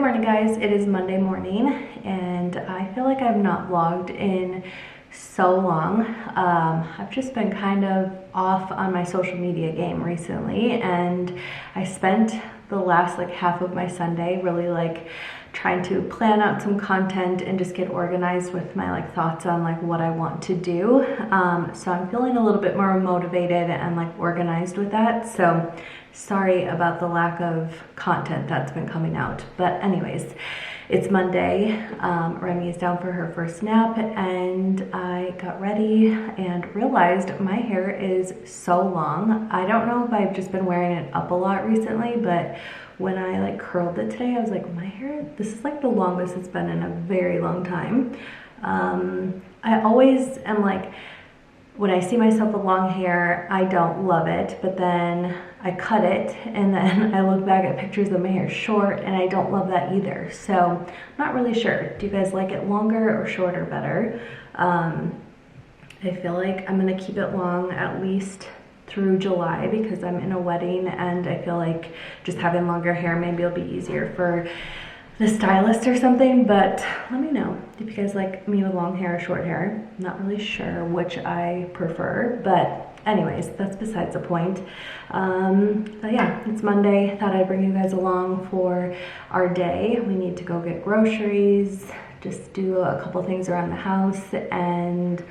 morning, guys. It is Monday morning and I feel like I've not vlogged in so long. I've just been kind of off on my social media game recently, and I spent the last half of my Sunday really trying to plan out some content and just get organized with my thoughts on what I want to do. So I'm feeling a little bit more motivated and organized with that. So sorry about the lack of content that's been coming out. But anyways, it's Monday. Remi is down for her first nap and I got ready and realized my hair is so long. I don't know if I've just been wearing it up a lot recently, but when I curled it today, I was like, my hair, this is the longest it's been in a very long time. I always am when I see myself with long hair, I don't love it, but then I cut it and then I look back at pictures of my hair short and I don't love that either. So I'm not really sure. Do you guys like it longer or shorter better? I feel like I'm gonna keep it long at least through July because I'm in a wedding, and I feel like just having longer hair maybe it'll be easier for the stylist or something. But let me know if you guys like me with long hair or short hair. I'm not really sure which I prefer, but anyways, that's besides the point. But yeah, it's Monday. Thought I'd bring you guys along for our day. We need to go get groceries, just do a couple things around the house, and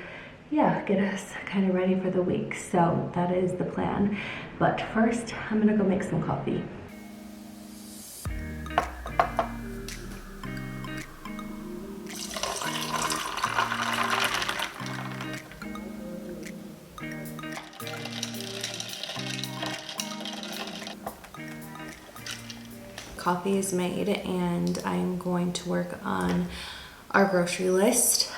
yeah, get us kind of ready for the week. So that is the plan. But first, I'm gonna go make some coffee. Coffee is made and I'm going to work on our grocery list.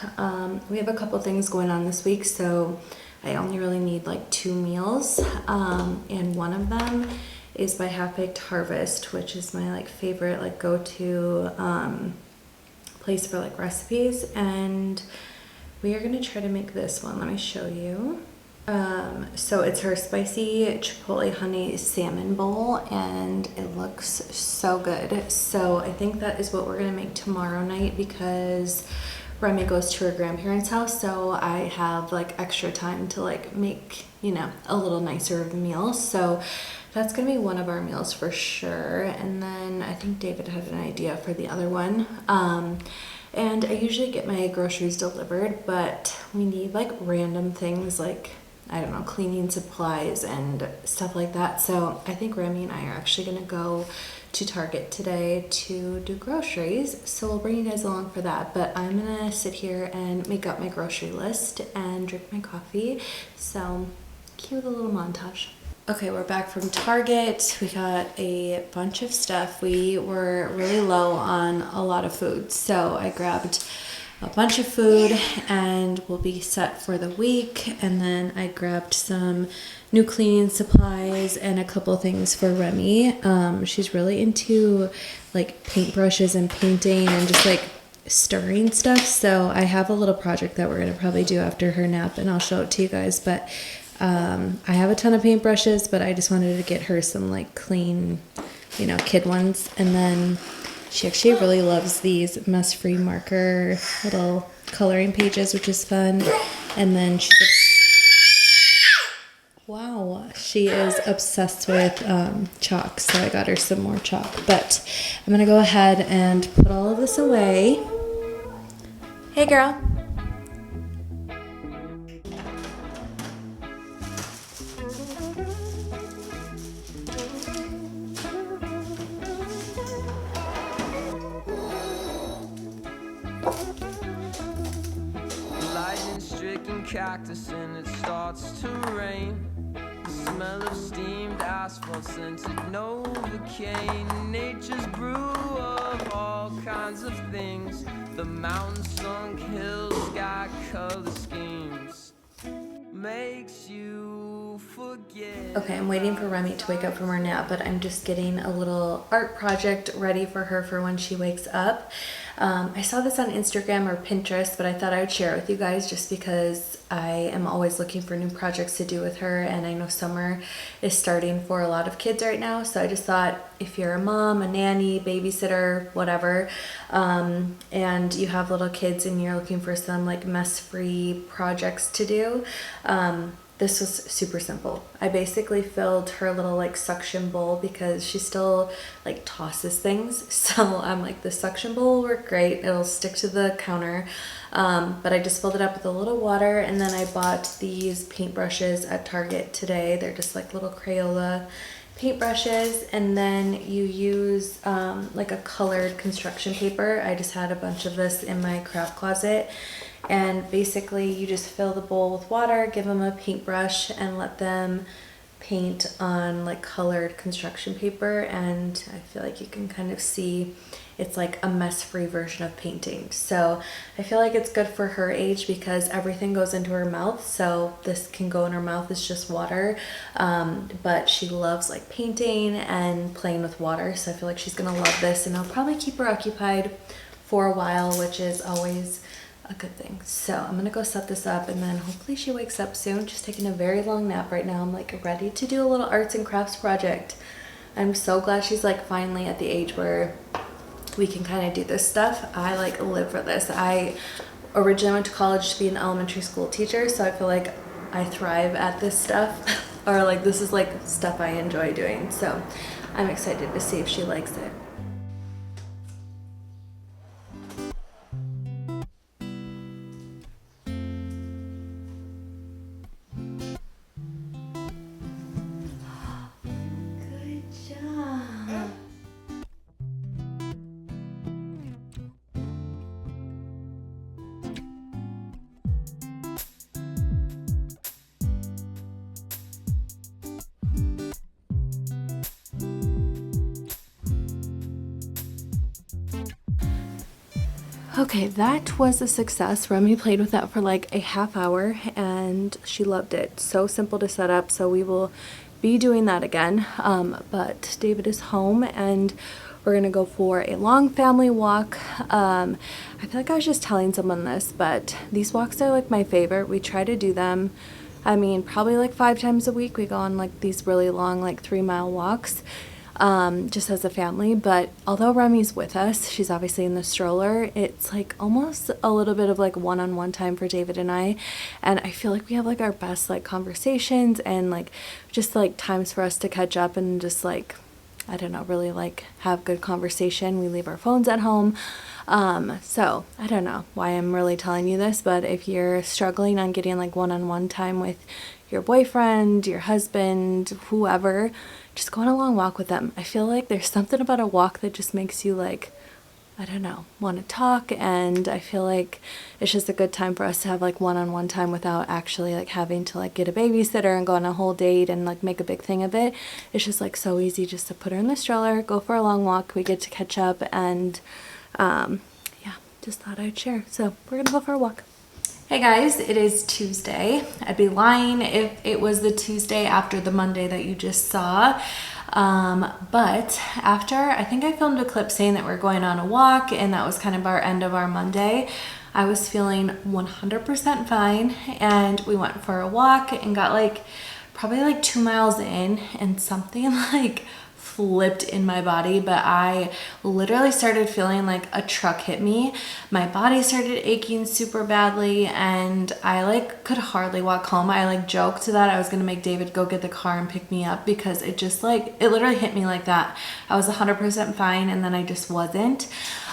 We have a couple things going on this week, so I only really need 2 meals, and one of them is by Half Baked Harvest, which is my favorite go-to place for recipes, and we are gonna try to make this one. Let me show you. So it's her spicy chipotle honey salmon bowl and it looks so good. So I think that is what we're gonna make tomorrow night because Remi goes to her grandparents' house, so I have extra time to make, a little nicer of a meal. So that's gonna be one of our meals for sure. And then I think David had an idea for the other one. And I usually get my groceries delivered, but we need random things I don't know, cleaning supplies and stuff like that. So I think Remi and I are actually gonna go to Target today to do groceries. So we'll bring you guys along for that. But I'm gonna sit here and make up my grocery list and drink my coffee. So cute little montage. Okay, we're back from Target. We got a bunch of stuff. We were really low on a lot of food. So I grabbed a bunch of food and we'll be set for the week. And then I grabbed some new cleaning supplies and a couple things for Remi. She's really into paintbrushes and painting and just stirring stuff. So I have a little project that we're gonna probably do after her nap and I'll show it to you guys. But I have a ton of paintbrushes, but I just wanted to get her some clean, kid ones. And then she actually really loves these mess-free marker little coloring pages, which is fun. And then she is obsessed with chalk, so I got her some more chalk. But I'm gonna go ahead and put all of this away. Hey, girl. Cactus and it starts to rain. The smell of steamed asphalt scented Novocaine. Nature's brew of all kinds of things. The mountain sunk hills, sky color schemes. Makes you forget. Okay, I'm waiting for Remi to wake up from her nap, but I'm just getting a little art project ready for her for when she wakes up. I saw this on Instagram or Pinterest, but I thought I would share it with you guys just because I am always looking for new projects to do with her, and I know summer is starting for a lot of kids right now, so I just thought if you're a mom, a nanny, babysitter, whatever, and you have little kids and you're looking for some like mess-free projects to do, this was super simple. I basically filled her little like suction bowl because she still like tosses things. So I'm like, the suction bowl will work great. It'll stick to the counter. But I just filled it up with a little water, and then I bought these paintbrushes at Target today. They're just like little Crayola paintbrushes, and then you use like a colored construction paper. I just had a bunch of this in my craft closet. And basically you just fill the bowl with water, give them a paintbrush, and let them paint on like colored construction paper. And I feel like you can kind of see it's like a mess-free version of painting. So I feel like it's good for her age because everything goes into her mouth. So this can go in her mouth, it's just water. But she loves like painting and playing with water. So I feel like she's gonna love this, and it'll probably keep her occupied for a while, which is always a good thing. So I'm gonna go set this up, and then hopefully she wakes up soon. She's taking a very long nap right now. I'm like ready to do a little arts and crafts project. I'm so glad she's like finally at the age where we can kind of do this stuff. I like live for this. I originally went to college to be an elementary school teacher, so I feel like I thrive at this stuff or like this is like stuff I enjoy doing. So I'm excited to see if she likes it. Okay, that was a success. Remi played with that for like a half hour and she loved it. So simple to set up, so we will be doing that again. But David is home and we're gonna go for a long family walk. I feel like I was just telling someone this, but these walks are like my favorite. We try to do them, I mean, probably like 5 times a week. We go on like these really long, like 3-mile walks. Just as a family. But although Remi's with us, she's obviously in the stroller, it's like almost a little bit of like one-on-one time for David and I feel like we have like our best like conversations and like just like times for us to catch up and just like, I don't know, really like have good conversation. We leave our phones at home. So I don't know why I'm really telling you this, but if you're struggling on getting like one-on-one time with your boyfriend, your husband, whoever, just go on a long walk with them. I feel like there's something about a walk that just makes you like, I don't know, want to talk, and I feel like it's just a good time for us to have like one-on-one time without actually like having to like get a babysitter and go on a whole date and like make a big thing of it. It's just like so easy just to put her in the stroller, go for a long walk, we get to catch up, and yeah, just thought I'd share. So we're gonna go for a walk. Hey guys, it is Tuesday. I'd be lying if it was the Tuesday after the Monday that you just saw. But after, I think I filmed a clip saying that we're going on a walk and that was kind of our end of our Monday, I was feeling 100% fine, and we went for a walk and got like probably like 2 miles in, and something like flipped in my body, but I literally started feeling like a truck hit me. My body started aching super badly and I like could hardly walk home. I like joked that I was gonna make David go get the car and pick me up because it just like, it literally hit me like that. I was 100% fine and then I just wasn't.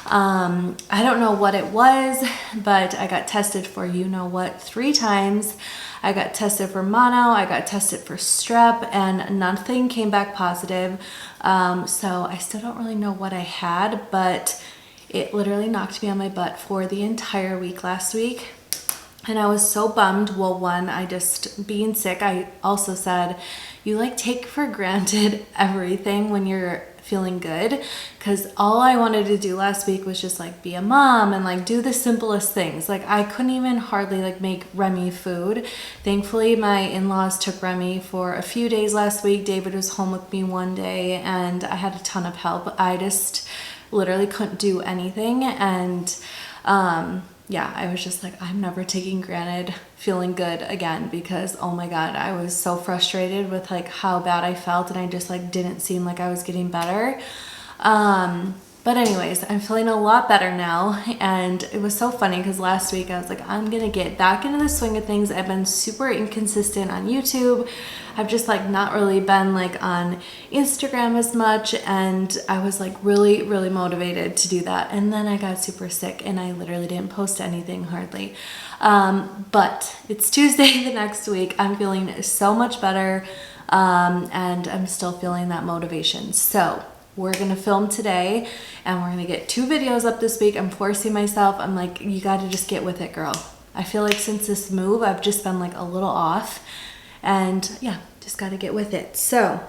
I don't know what it was, but I got tested for you know what 3 times. I got tested for mono, I got tested for strep, and nothing came back positive. So I still don't really know what I had, but it literally knocked me on my butt for the entire week last week. And I was so bummed. Well, one, I just, being sick, I also said, you like take for granted everything when you're feeling good, because all I wanted to do last week was just like be a mom and like do the simplest things. Like I couldn't even hardly like make Remi food. Thankfully my in-laws took Remi for a few days last week. David was home with me one day and I had a ton of help. I just literally couldn't do anything, and yeah, I was just like, I'm never taking granted feeling good again, because oh my god, I was so frustrated with like how bad I felt, and I just like didn't seem like I was getting better. But anyways, I'm feeling a lot better now, and it was so funny because last week I was like, I'm gonna get back into the swing of things. I've been super inconsistent on YouTube. I've just like not really been like on Instagram as much, and I was like really motivated to do that, and then I got super sick and I literally didn't post anything hardly. But it's Tuesday the next week. I'm feeling so much better, and I'm still feeling that motivation. So we're gonna film today and we're gonna get 2 videos up this week. I'm forcing myself. I'm like, you gotta just get with it, girl. I feel like since this move, I've just been like a little off, and yeah, just gotta get with it. So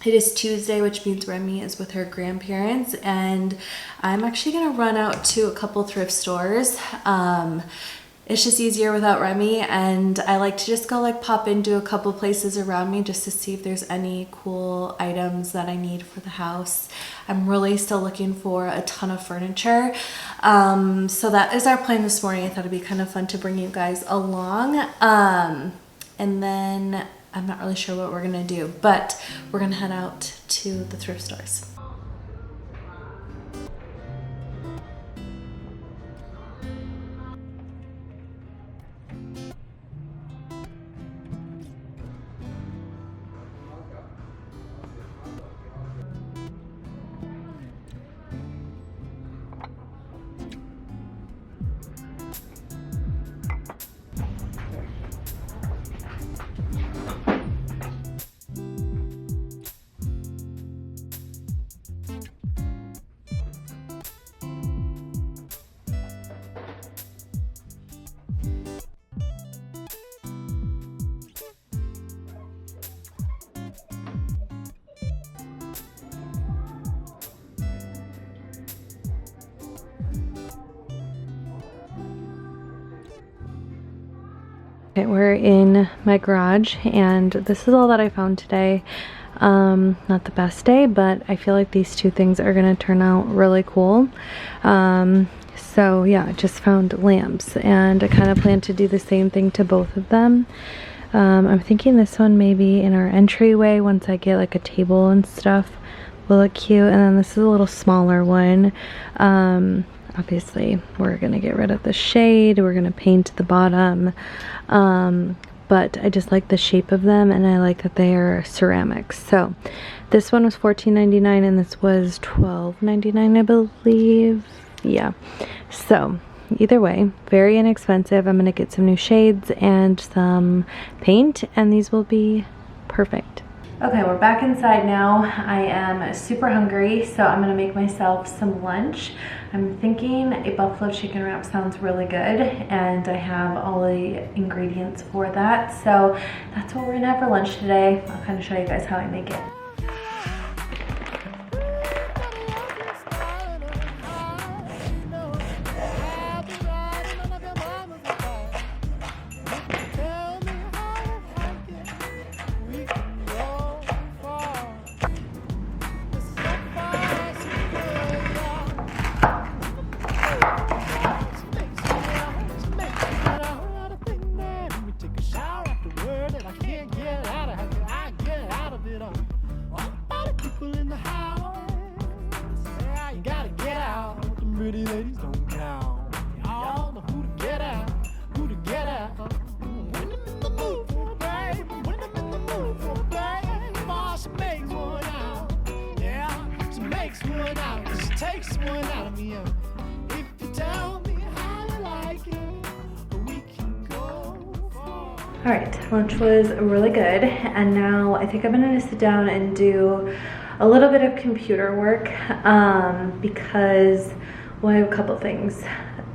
it is Tuesday, which means Remi is with her grandparents, and I'm actually gonna run out to a couple thrift stores. It's just easier without Remi, and I like to just go like pop into a couple places around me just to see if there's any cool items that I need for the house. I'm really still looking for a ton of furniture. So that is our plan this morning. I thought it'd be kind of fun to bring you guys along. And then I'm not really sure what we're gonna do, but we're gonna head out to the thrift stores. Okay, we're in my garage, and this is all that I found today. Not the best day, but I feel like these 2 things are gonna turn out really cool. So yeah, I just found lamps, and I kind of plan to do the same thing to both of them. I'm thinking this one maybe in our entryway once I get like a table and stuff will look cute, and then this is a little smaller one. Obviously we're gonna get rid of the shade, we're gonna paint the bottom, but I just like the shape of them, and I like that they are ceramics. So this one was $14.99 and this was $12.99, I believe. Yeah, so either way, very inexpensive. I'm gonna get some new shades and some paint, and these will be perfect. Okay, we're back inside now. I am super hungry, so I'm gonna make myself some lunch. I'm thinking a buffalo chicken wrap sounds really good, and I have all the ingredients for that. So that's what we're gonna have for lunch today. I'll kind of show you guys how I make it. Pretty ladies don't count. Y'all know who to get out, who to get out. When I'm in the mood for a babe, when I'm in the mood for a babe, oh, she makes one out. Yeah, she makes one out. She takes one out of me. If you tell me how you like it, we can go far. All right, lunch was really good, and now I think I'm gonna sit down and do a little bit of computer work because, well, I have a couple things.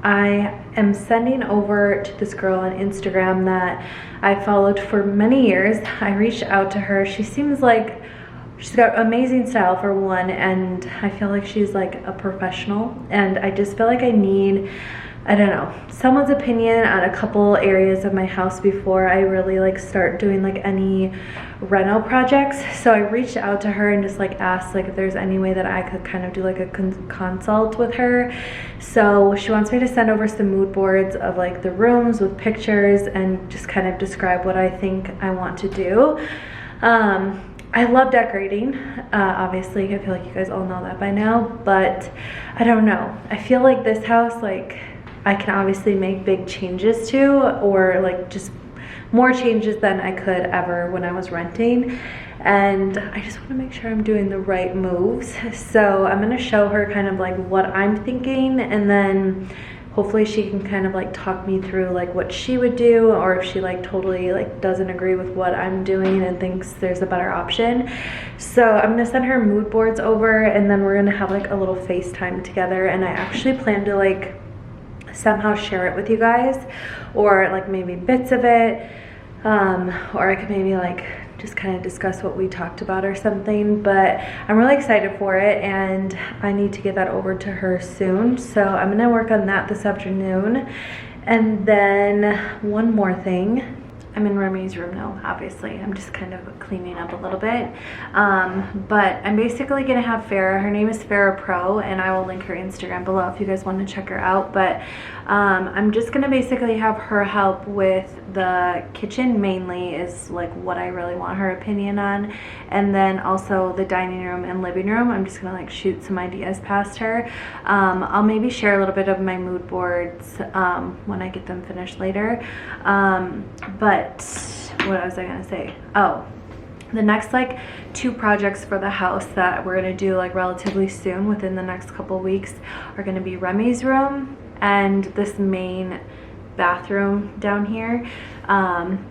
I am sending over to this girl on Instagram that I followed for many years. I reached out to her. She seems like she's got amazing style for one, and I feel like she's like a professional, and I just feel like I need, I don't know, someone's opinion on a couple areas of my house before I really like start doing like any reno projects. So I reached out to her and just like asked like if there's any way that I could kind of do like a consult with her. So she wants me to send over some mood boards of like the rooms with pictures and just kind of describe what I think I want to do. I love decorating, obviously. I feel like you guys all know that by now, but I don't know. I feel like this house, like, I can obviously make big changes to, or like just more changes than I could ever when I was renting. And I just want to make sure I'm doing the right moves. So I'm going to show her kind of like what I'm thinking, and then hopefully she can kind of like talk me through like what she would do, or if she like totally like doesn't agree with what I'm doing and thinks there's a better option. So I'm gonna send her mood boards over, and then we're gonna have like a little FaceTime together, and I actually plan to like somehow share it with you guys, or like maybe bits of it, or I could maybe like just kind of discuss what we talked about or something. But I'm really excited for it, and I need to get that over to her soon. So I'm gonna work on that this afternoon. And then one more thing. I'm in Remi's room now, obviously. I'm just kind of cleaning up a little bit. But I'm basically gonna have Farah. Her name is Farah Pro, and I will link her Instagram below if you guys want to check her out. But I'm just gonna basically have her help with the kitchen, mainly is like what I really want her opinion on. And then also the dining room and living room. I'm just gonna like shoot some ideas past her. I'll maybe share a little bit of my mood boards when I get them finished later. But what was I gonna say? Oh, the next like 2 projects for the house that we're gonna do like relatively soon, within the next couple weeks, are gonna be Remi's room and this main bathroom down here.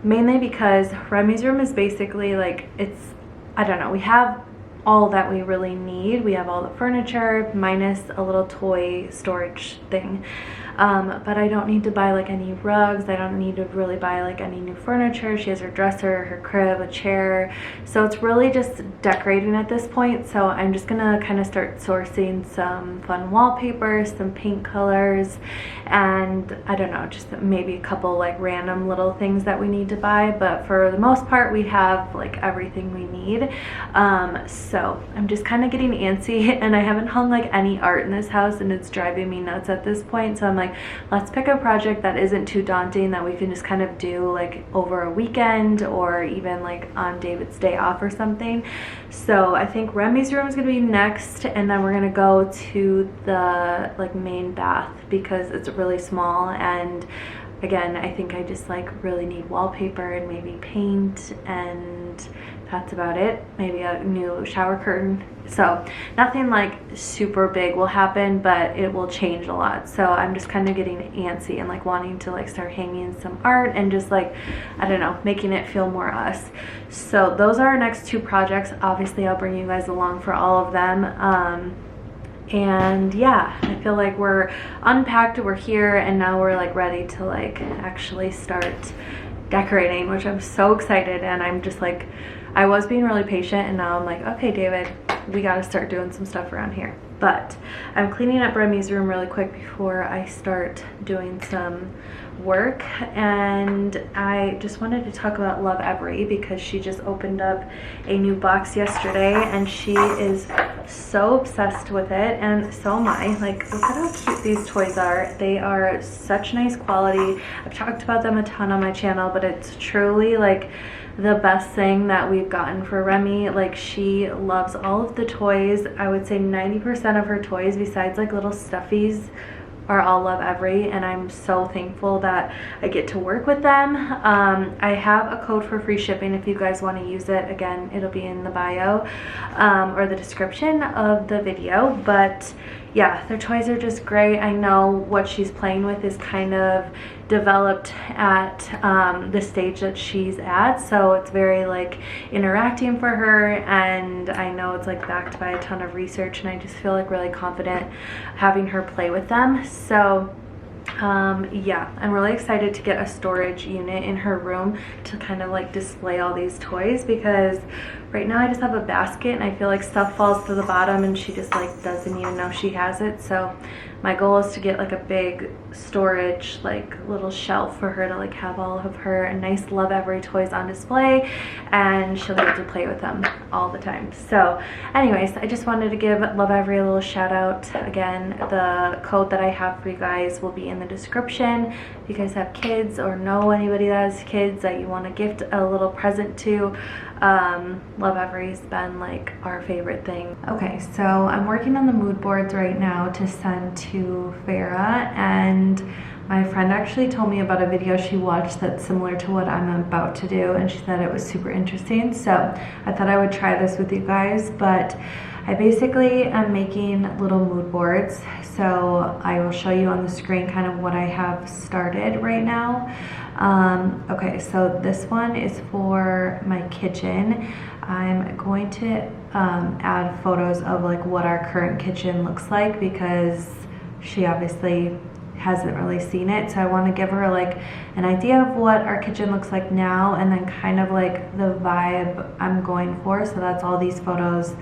Mainly because Remi's room is basically like, it's, I don't know, we have all that we really need. We have all the furniture minus a little toy storage thing. But I don't need to buy like any rugs. I don't need to really buy like any new furniture. She has her dresser, her crib, a chair. So it's really just decorating at this point. So I'm just gonna kind of start sourcing some fun wallpaper, some paint colors, and I don't know, just maybe a couple like random little things that we need to buy. But for the most part, we have like everything we need. So I'm just kind of getting antsy, and I haven't hung like any art in this house, and it's driving me nuts at this point. So I'm like, let's pick a project that isn't too daunting, that we can just kind of do like over a weekend, or even like on David's day off or something. So I think Remi's room is gonna be next, and then we're gonna go to the like main bath because it's really small, and again, I think I just like really need wallpaper and maybe paint, and that's about it. Maybe a new shower curtain. So nothing like super big will happen, but it will change a lot. So I'm just kind of getting antsy and like wanting to like start hanging some art and just like, I don't know, making it feel more us. So those are our next 2 projects. Obviously I'll bring you guys along for all of them. And yeah, I feel like we're unpacked, we're here, and now we're like ready to like actually start decorating, which I'm so excited. And I'm just like, I was being really patient, and now I'm like, okay, David, we got to start doing some stuff around here. But I'm cleaning up Remi's room really quick before I start doing some work. And I just wanted to talk about Lovevery because she just opened up a new box yesterday, and she is so obsessed with it, and so am I. Like, look at how cute these toys are. They are such nice quality. I've talked about them a ton on my channel, but it's truly like the best thing that we've gotten for Remi. Like, she loves all of the toys. I would say 90% of her toys, besides like little stuffies, are all Lovevery, and I'm so thankful that I get to work with them. I have a code for free shipping if you guys want to use it. Again, it'll be in the bio or the description of the video. But yeah, their toys are just great. I know what she's playing with is kind of developed at the stage that she's at, so it's very like interacting for her, and I know it's like backed by a ton of research, and I just feel like really confident having her play with them. So Yeah, I'm really excited to get a storage unit in her room to kind of like display all these toys, because right now I just have a basket and I feel like stuff falls to the bottom and she just like doesn't even know she has it. So my goal is to get like a big storage, like little shelf for her to like have all of her nice Lovevery toys on display, and she'll be able to play with them all the time. So anyways, I just wanted to give Lovevery a little shout out. Again, the code that I have for you guys will be in the description. If you guys have kids or know anybody that has kids that you want to gift a little present to, Lovevery's been like our favorite thing. Okay, so I'm working on the mood boards right now to send to Farah, and my friend actually told me about a video she watched that's similar to what I'm about to do, and she said it was super interesting, so I thought I would try this with you guys. But I basically am making little mood boards, so I will show you on the screen kind of what I have started right now. Okay, so this one is for my kitchen. I'm going to add photos of like what our current kitchen looks like, because she obviously hasn't really seen it, so I want to give her like an idea of what our kitchen looks like now, and then kind of like the vibe I'm going for. So that's all these photos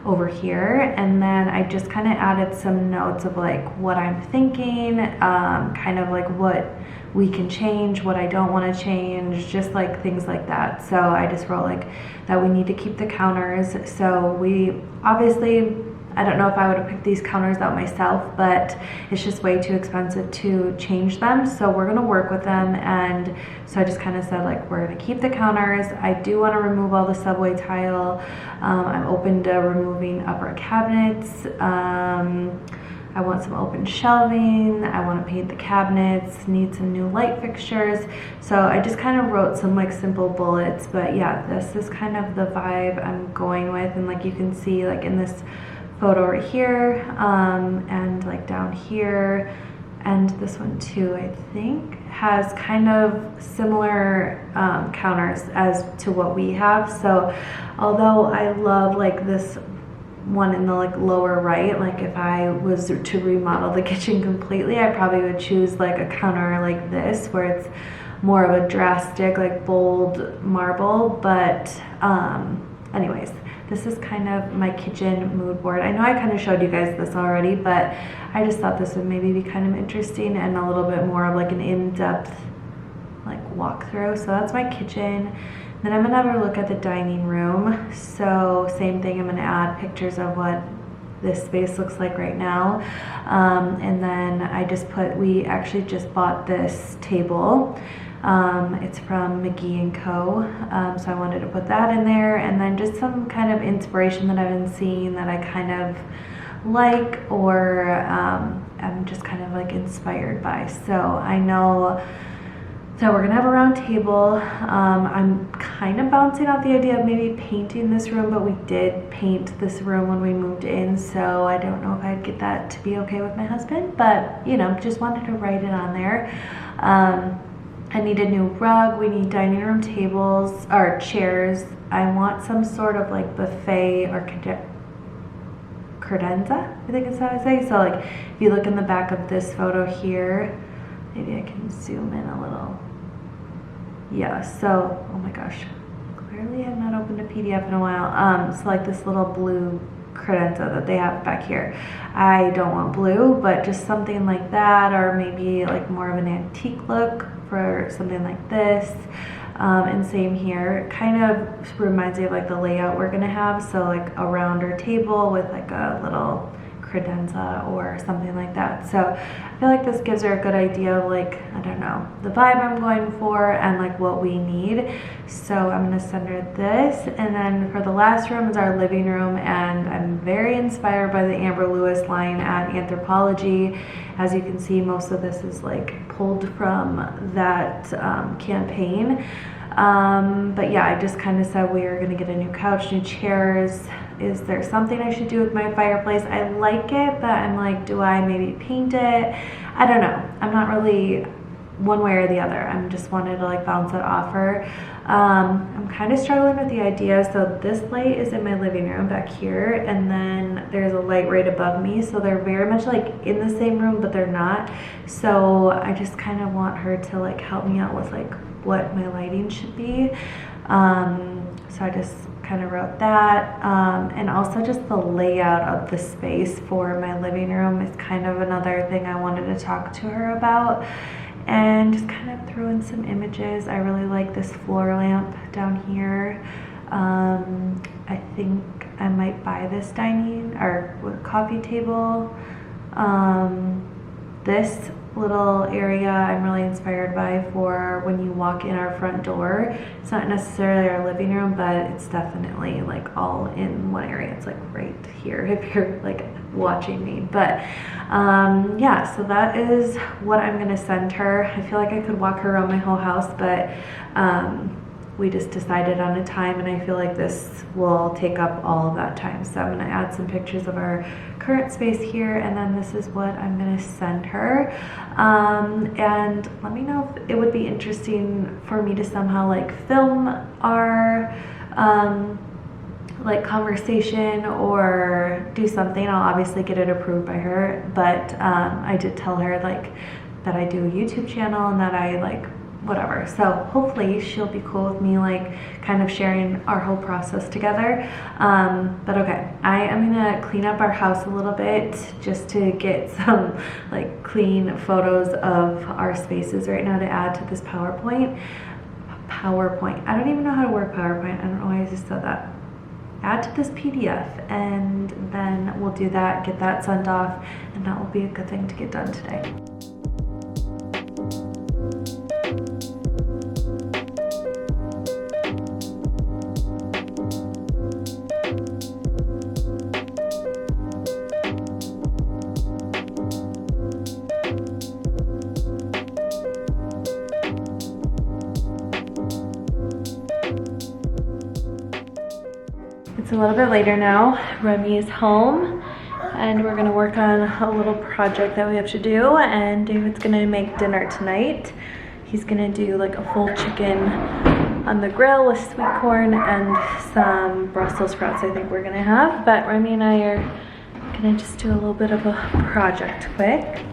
over here, and then I just kind of added some notes of like what I'm thinking, kind of like what we can change, what I don't want to change, just like things like that. So I just wrote like that we need to keep the counters. So we obviously, I don't know if I would have picked these counters out myself, but it's just way too expensive to change them. So we're gonna work with them. And so I just kind of said like, we're gonna keep the counters. I do want to remove all the subway tile. I'm open to removing upper cabinets. I want some open shelving. I want to paint the cabinets, need some new light fixtures. So I just kind of wrote some like simple bullets, but yeah, this is kind of the vibe I'm going with. And like you can see like in this photo right here, and like down here, and this one too, I think has kind of similar counters as to what we have. So although I love like this one in the like lower right, like if I was to remodel the kitchen completely, I probably would choose like a counter like this, where it's more of a drastic like bold marble. But anyways, this is kind of my kitchen mood board. I know I kind of showed you guys this already, but I just thought this would maybe be kind of interesting and a little bit more of like an in-depth like walkthrough. So that's my kitchen. Then I'm gonna have a look at the dining room. So same thing, I'm gonna add pictures of what this space looks like right now. And then I just we actually just bought this table. It's from McGee & Co. So I wanted to put that in there, and then just some kind of inspiration that I've been seeing that I kind of like, or I'm just kind of like inspired by. So I know, so we're gonna have a round table. I'm kind of bouncing out the idea of maybe painting this room, but we did paint this room when we moved in, so I don't know if I'd get that to be okay with my husband, but you know, just wanted to write it on there. I need a new rug. We need dining room tables or chairs. I want some sort of like buffet or credenza, I think is how I say. So like if you look in the back of this photo here, maybe I can zoom in a little. Yeah, so, oh my gosh, clearly I've not opened a PDF in a while. So like this little blue credenza that they have back here. I don't want blue, but just something like that, or maybe like more of an antique look for something like this. And same here, it kind of reminds me of like the layout we're gonna have. So like a rounder table with like a little credenza or something like that. So I feel like this gives her a good idea of like, I don't know, the vibe I'm going for and like what we need. So I'm gonna send her this. And then for the last room is our living room, and I'm very inspired by the Amber Lewis line at Anthropologie. As you can see, most of this is like pulled from that campaign. But yeah, I just kind of said we are gonna get a new couch, new chairs. Is there something I should do with my fireplace? I like it, but I'm like, do I maybe paint it? I don't know. I'm not really one way or the other. I'm just wanted to like bounce it off her. I'm kind of struggling with the idea. So this light is in my living room back here, and then there's a light right above me. So they're very much like in the same room, but they're not. So I just kind of want her to like help me out with like what my lighting should be. So I just kind of wrote that, and also just the layout of the space for my living room is kind of another thing I wanted to talk to her about, and just kind of threw in some images. I really like this floor lamp down here. I think I might buy this dining or coffee table. This little area I'm really inspired by for when you walk in our front door. It's not necessarily our living room, but it's definitely like all in one area. It's like right here if you're like watching me. But yeah, so that is what I'm gonna send her. I feel like I could walk her around my whole house, but we just decided on a time, and I feel like this will take up all of that time. So I'm gonna add some pictures of our current space here, and then this is what I'm gonna send her. And let me know if it would be interesting for me to somehow like film our like conversation or do something. I'll obviously get it approved by her, but I did tell her like that I do a YouTube channel and that I like whatever. So hopefully she'll be cool with me like kind of sharing our whole process together. But okay, I am gonna clean up our house a little bit just to get some like clean photos of our spaces right now to add to this PowerPoint. I don't even know how to work PowerPoint. I don't know why I just said that. Add to this PDF, and then we'll do that, get that sent off, and that will be a good thing to get done today. It's a little bit later now. Remi is home, and we're gonna work on a little project that we have to do, and David's gonna make dinner tonight. He's gonna do like a full chicken on the grill with sweet corn and some Brussels sprouts I think we're gonna have, but Remi and I are gonna just do a little bit of a project quick.